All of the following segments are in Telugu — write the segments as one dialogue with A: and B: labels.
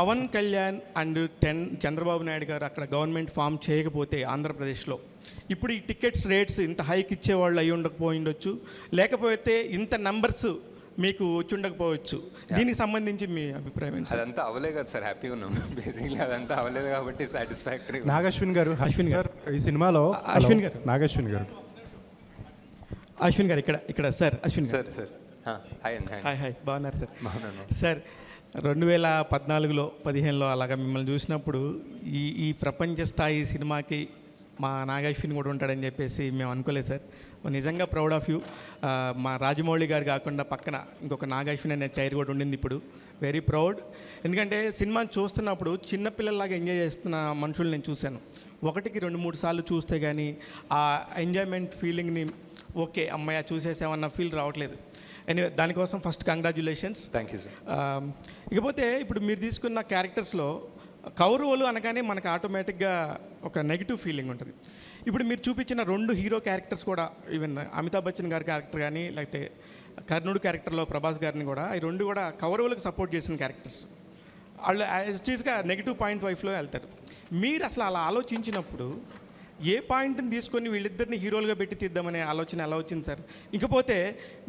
A: పవన్ కళ్యాణ్ అండ్ చంద్రబాబు నాయుడు గారు అక్కడ గవర్నమెంట్ ఫామ్ చేయకపోతే ఆంధ్రప్రదేశ్లో ఇప్పుడు ఈ టికెట్స్ రేట్స్ ఇంత హైక్ ఇచ్చేవాళ్ళు అయి ఉండకపోయిండొచ్చు, లేకపోతే ఇంత నంబర్స్ మీకు వచ్చి ఉండకపోవచ్చు. దీనికి సంబంధించి మీ అభిప్రాయం ఏంటి?
B: అదంతా అవలే కదా సార్, హ్యాపీగా ఉన్నాం. బేసిక్లీ అదంతా అవలేదు కాబట్టి సాటిస్ఫాక్టరీ.
C: నాగశ్విన్ గారు, అశ్విన్ గారు ఈ సినిమాలో
A: అశ్విన్ గారు,
C: నాగశ్విన్ గారు,
A: అశ్విన్ గారు ఇక్కడ sir, Ashwin
B: sir sir hi అండి.
A: హాయ్ బాగున్నారు సార్?
B: బాగున్నాను
A: సార్. 2014లో 15లో అలాగా మిమ్మల్ని చూసినప్పుడు ఈ ప్రపంచ స్థాయి సినిమాకి మా నాగశ్విన్ కూడా ఉంటాడని చెప్పేసి మేము అనుకోలేదు సార్. నిజంగా ప్రౌడ్ ఆఫ్ యూ. మా రాజమౌళి గారు కాకుండా పక్కన ఇంకొక నాగశ్విన్ అనే చైర్ కూడా ఉండింది. ఇప్పుడు వెరీ ప్రౌడ్. ఎందుకంటే సినిమాని చూస్తున్నప్పుడు చిన్నపిల్లల్లాగా ఎంజాయ్ చేస్తున్న మనుషులు నేను చూశాను. 1కి 2-3 సార్లు చూస్తే కానీ ఆ ఎంజాయ్మెంట్ ఫీలింగ్ని ఓకే అమ్మాయి చూసేసామన్న ఫీల్ రావట్లేదు. ఎనీవే, దానికోసం first congratulations.
B: Thank you sir.
A: ఇకపోతే ఇప్పుడు మీరు తీసుకున్న క్యారెక్టర్స్లో కౌరవులు అనగానే మనకు ఆటోమేటిక్గా ఒక నెగిటివ్ ఫీలింగ్ ఉంటుంది. ఇప్పుడు మీరు చూపించిన 2 హీరో క్యారెక్టర్స్ కూడా, ఈవెన్ అమితాబ్ బచ్చన్ గారి క్యారెక్టర్ కానీ, లేకపోతే కర్ణుడు క్యారెక్టర్లో ప్రభాస్ గారిని కూడా, ఈ 2 కూడా కౌరవులకు సపోర్ట్ చేసిన క్యారెక్టర్స్. వాళ్ళు యాజ్ ఇట్ ఈస్గా నెగిటివ్ పాయింట్ వైఫ్లో వెళ్తారు. మీరు అసలు అలా ఆలోచించినప్పుడు ఏ పాయింట్ని తీసుకొని వీళ్ళిద్దరిని హీరోలుగా పెట్టి తీద్దామనే ఆలోచన ఎలా వచ్చింది సార్? ఇకపోతే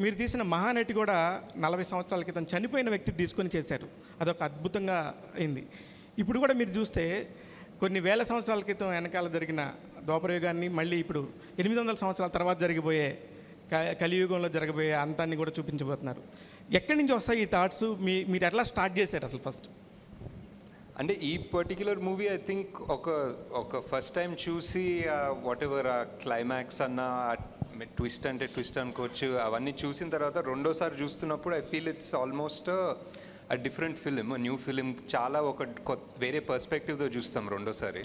A: మీరు తీసిన మహానటి కూడా 40 సంవత్సరాల క్రితం చనిపోయిన వ్యక్తి తీసుకొని చేశారు. అదొక అద్భుతంగా అయింది. ఇప్పుడు కూడా మీరు చూస్తే కొన్ని వేల సంవత్సరాల క్రితం వెనకాల జరిగిన ద్వాపరయుగాన్ని మళ్ళీ ఇప్పుడు 800 సంవత్సరాల తర్వాత జరిగిపోయే కలియుగంలో జరగబోయే అంతాన్ని కూడా చూపించబోతున్నారు. ఎక్కడి నుంచి వస్తాయి ఈ థాట్స్? మీరు ఎట్లా స్టార్ట్ చేశారు అసలు ఫస్ట్?
B: అంటే ఈ పర్టిక్యులర్ మూవీ ఐ థింక్ ఒక ఫస్ట్ టైం చూసి వాట్ ఎవర్ ఆ క్లైమాక్స్ అన్న ట్విస్ట్ అంటే ట్విస్ట్ అనుకోవచ్చు, అవన్నీ చూసిన తర్వాత రెండోసారి చూస్తున్నప్పుడు I feel it's almost a different film, new film. చాలా వేరే పర్స్పెక్టివ్తో చూస్తాం రెండోసారి.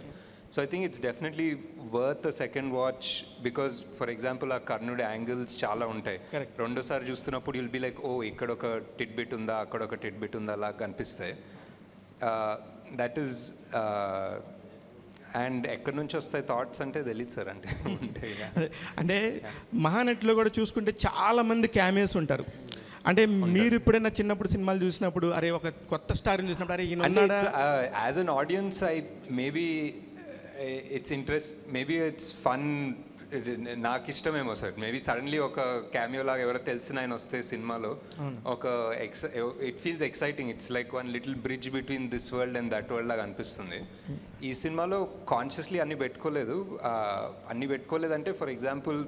B: So I think it's definitely worth a second watch because for example ఆ కర్ణుడి యాంగిల్స్ చాలా ఉంటాయి. రెండోసారి చూస్తున్నప్పుడు యుల్ బి లైక్, ఓ ఇక్కడ ఒక టిట్ బిట్ ఉందా, అక్కడ ఒక టిట్ బిట్ ఉందా అలా కనిపిస్తాయి. దట్ ఈస్ అండ్ ఎక్కడి నుంచి వస్తాయి థాట్స్ అంటే తెలియదు సార్.
A: అంటే మహానటిలో కూడా చూసుకుంటే చాలామంది క్యామియోస్ ఉంటారు. అంటే మీరు ఎప్పుడైనా చిన్నప్పుడు సినిమాలు చూసినప్పుడు అరే ఒక కొత్త స్టార్ని చూసినప్పుడు అరే ఈయన
B: as an audience I maybe it's interest, maybe it's fun, నాకు ఇష్టమేమో సార్. మేబీ సడన్లీ ఒక క్యామియో లాగా ఎవరో తెలిసిన ఆయన వస్తే సినిమాలో ఒక it feels exciting. It's like one little bridge between this world and that world లాగా అనిపిస్తుంది. ఈ సినిమాలో కాన్షియస్లీ అన్నీ పెట్టుకోలేదంటే for example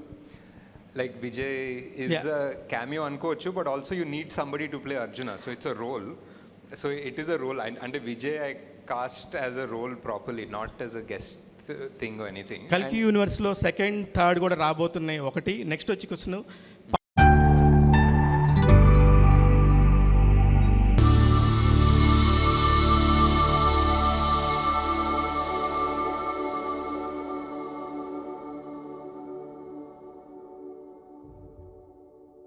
B: like Vijay is a cameo అనుకోవచ్చు, but also you need somebody to play Arjuna. So it's a role. So it is a role. అంటే Vijay I cast as a role properly, not as a guest thing anything.
A: కల్కి యూనివర్స్లో 2nd, 3rd కూడా రాబోతున్నాయి. ఒకటి నెక్స్ట్ వచ్చి క్వశ్చన్,